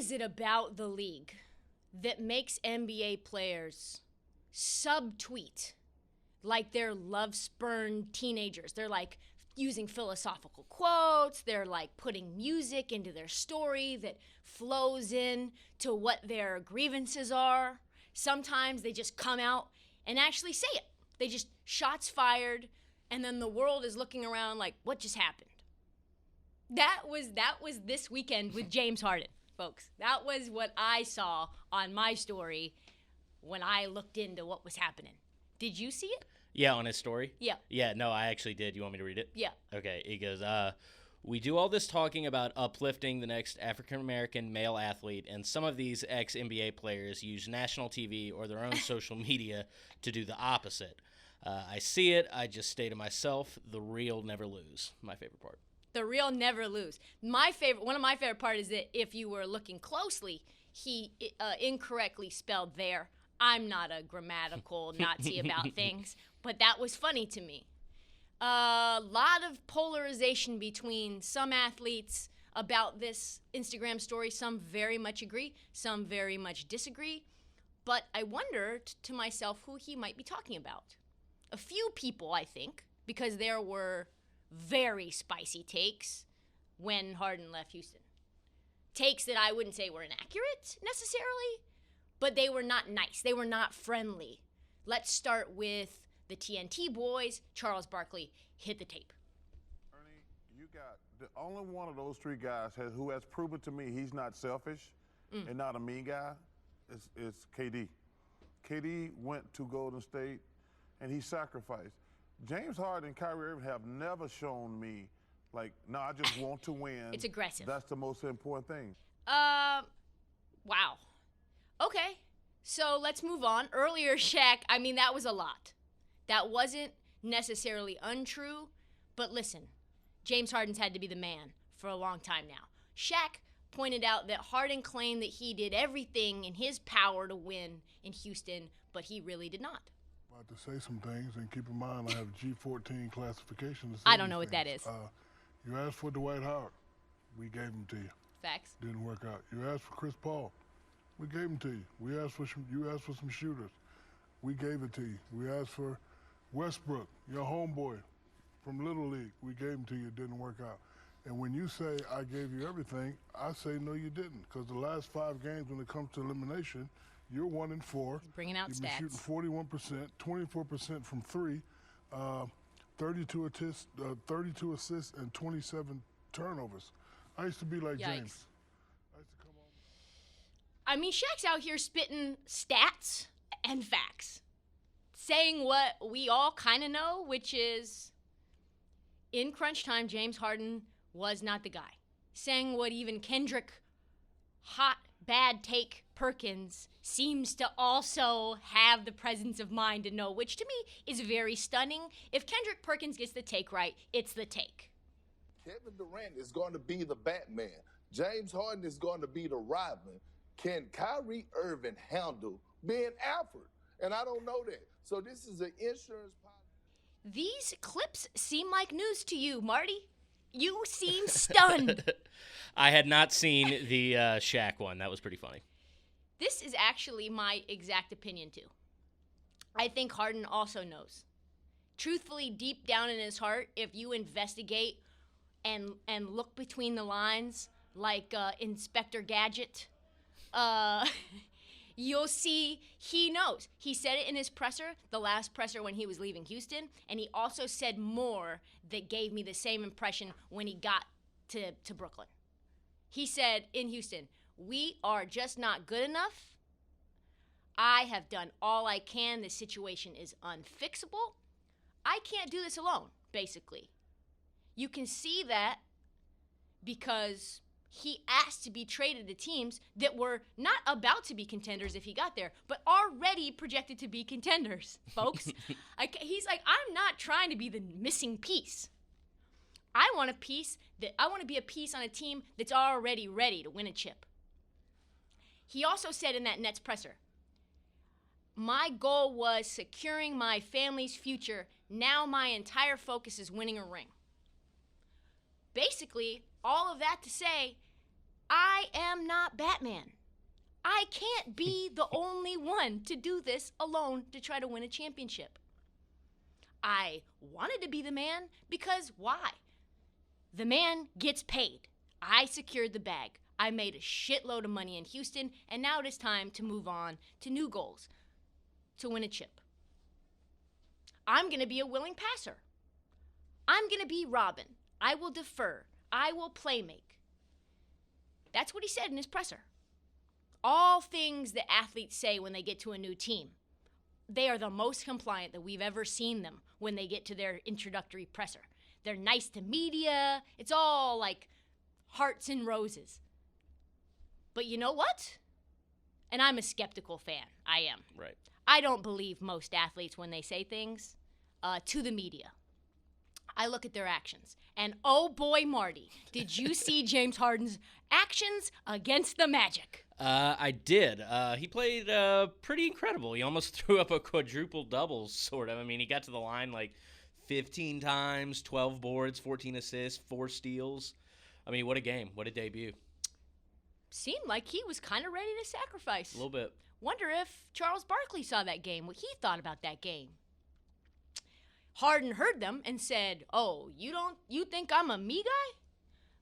is it about the league that makes NBA players subtweet like they're love-spurned teenagers? They're like using philosophical quotes. They're like putting music into their story that flows in to what their grievances are. Sometimes they just come out and actually say it. They just shots fired, and then the world is looking around like, what just happened? That was this weekend with James Harden, folks. That was what I saw on my story when I looked into what was happening. Did you see it? Yeah, on his story? Yeah. Yeah, no, I actually did. You want me to read it? Yeah. Okay, it goes, we do all this talking about uplifting the next African-American male athlete, and some of these ex-NBA players use national TV or their own social media to do the opposite. I see it. I just stay to myself. The real never lose. My favorite part. The real never lose. One of my favorite part is that if you were looking closely, he incorrectly spelled there. I'm not a grammatical Nazi about things, but that was funny to me. A lot of polarization between some athletes about this Instagram story. Some very much agree, some very much disagree. But I wondered to myself who he might be talking about. A few people, I think, because there were very spicy takes when Harden left Houston. Takes that I wouldn't say were inaccurate necessarily, but they were not nice. They were not friendly. Let's start with the TNT boys. Charles Barkley, hit the tape. Ernie, you got the only one of those three guys who has proven to me he's not selfish and not a mean guy is KD. KD went to Golden State and he sacrificed. James Harden and Kyrie Irving have never shown me like, no, I just want to win. It's aggressive. That's the most important thing. Wow. Okay, so let's move on. Earlier, Shaq, I mean, that was a lot. That wasn't necessarily untrue, but listen, James Harden's had to be the man for a long time now. Shaq pointed out that Harden claimed that he did everything in his power to win in Houston, but he really did not. About to say some things, and keep in mind I have G14 classification. I don't know what that is. You asked for Dwight Howard. We gave him to you. Facts. Didn't work out. You asked for Chris Paul. We gave him to you. You asked for some shooters. We gave it to you. We asked for Westbrook, your homeboy from Little League. We gave him to you. It didn't work out. And when you say I gave you everything, I say no, you didn't. Because the last 5 games when it comes to elimination, you're 1-4. Bringing out You've stats. been shooting 41%, 24% from 3, 32 assists, and 27 turnovers. I used to be like Yikes. James. I used to come on. I mean, Shaq's out here spitting stats and facts, saying what we all kind of know, which is in crunch time, James Harden was not the guy. Saying what even Kendrick hot, bad take Perkins seems to also have the presence of mind to know, which to me is very stunning. If Kendrick Perkins gets the take right, it's the take. Kevin Durant is going to be the Batman. James Harden is going to be the Robin. Can Kyrie Irving handle being Alfred? And I don't know that. So this is an insurance policy. These clips seem like news to you, Marty. You seem stunned. I had not seen the Shaq one. That was pretty funny. This is actually my exact opinion, too. I think Harden also knows. Truthfully, deep down in his heart, if you investigate and look between the lines like Inspector Gadget, you'll see he knows. He said it in his presser, the last presser when he was leaving Houston, and he also said more that gave me the same impression when he got to Brooklyn. He said in Houston, we are just not good enough. I have done all I can. The situation is unfixable. I can't do this alone, basically. You can see that because he asked to be traded to teams that were not about to be contenders if he got there, but already projected to be contenders, folks. He's like, I'm not trying to be the missing piece. I want to be a piece on a team that's already ready to win a chip. He also said in that Nets presser, my goal was securing my family's future. Now my entire focus is winning a ring. Basically, all of that to say, I am not Batman. I can't be the only one to do this alone to try to win a championship. I wanted to be the man because why? The man gets paid. I secured the bag. I made a shitload of money in Houston, and now it is time to move on to new goals to win a chip. I'm going to be a willing passer. I'm going to be Robin. I will defer. I will play make. That's what he said in his presser. All things that athletes say when they get to a new team. They are the most compliant that we've ever seen them when they get to their introductory presser. They're nice to media. It's all like hearts and roses. But you know what? And I'm a skeptical fan. I am. Right. I don't believe most athletes when they say things to the media. I look at their actions. And oh boy, Marty, did you see James Harden's actions against the Magic? I did. He played pretty incredible. He almost threw up a quadruple doubles, sort of. I mean, he got to the line like 15 times, 12 boards, 14 assists, 4 steals. I mean, what a game. What a debut. Seemed like he was kind of ready to sacrifice. A little bit. Wonder if Charles Barkley saw that game, what he thought about that game. Harden heard them and said, "Oh, you think I'm a me guy?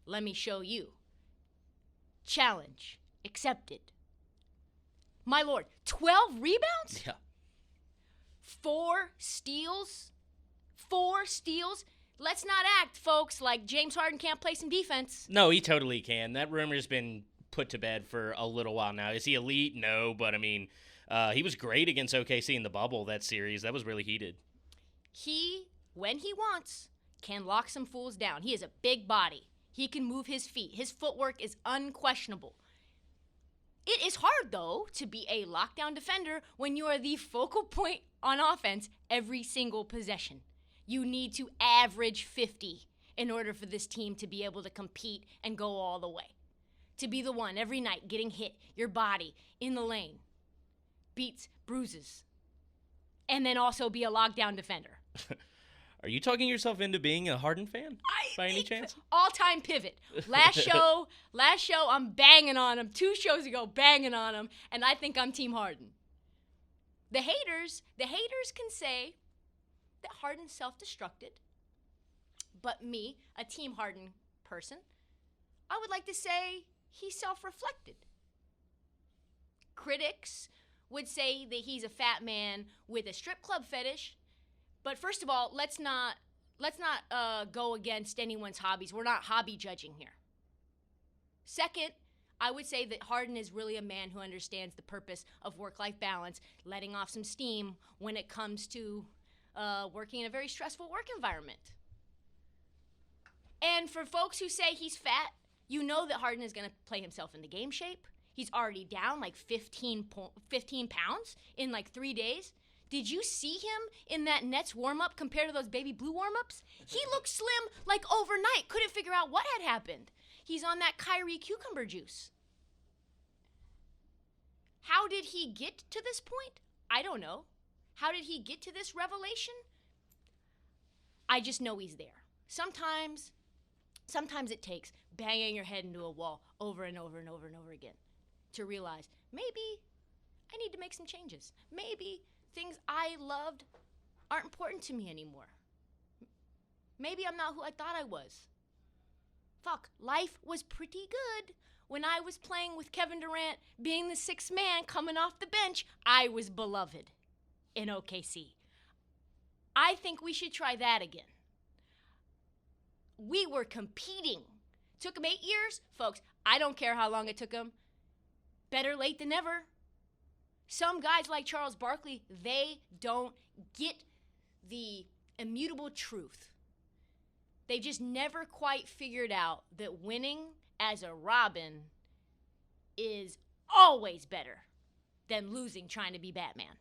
Let me show you. Challenge accepted." My lord, 12 rebounds? Yeah. 4 steals? 4 steals? Let's not act, folks, like James Harden can't play some defense. No, he totally can. That rumor's been put to bed for a little while now. Is he elite? No, but I mean, he was great against OKC in the bubble, that series. That was really heated. He, when he wants, can lock some fools down. He has a big body. He can move his feet. His footwork is unquestionable. It is hard, though, to be a lockdown defender when you are the focal point on offense every single possession. You need to average 50 in order for this team to be able to compete and go all the way. To be the one every night getting hit, your body in the lane, beats, bruises, and then also be a lockdown defender. Are you talking yourself into being a Harden fan by any chance? All-time pivot. Last show, I'm banging on him. 2 shows ago, banging on him, and I think I'm Team Harden. The haters can say that Harden's self-destructed, but me, a Team Harden person, I would like to say he's self-reflected. Critics would say that he's a fat man with a strip club fetish. But first of all, let's not go against anyone's hobbies. We're not hobby judging here. Second, I would say that Harden is really a man who understands the purpose of work-life balance, letting off some steam when it comes to working in a very stressful work environment. And for folks who say he's fat, you know that Harden is going to play himself into game shape. He's already down like 15 pounds in like 3 days. Did you see him in that Nets warm-up compared to those baby blue warm-ups? He looked slim like overnight. Couldn't figure out what had happened. He's on that Kyrie cucumber juice. How did he get to this point? I don't know. How did he get to this revelation? I just know he's there. Sometimes it takes banging your head into a wall over and over and over and over again to realize maybe I need to make some changes. Maybe things I loved aren't important to me anymore. Maybe I'm not who I thought I was. Fuck, life was pretty good. When I was playing with Kevin Durant, being the 6th man coming off the bench, I was beloved in OKC. I think we should try that again. We were competing. Took him 8 years? Folks, I don't care how long it took him. Better late than never. Some guys like Charles Barkley, they don't get the immutable truth. They just never quite figured out that winning as a Robin is always better than losing trying to be Batman.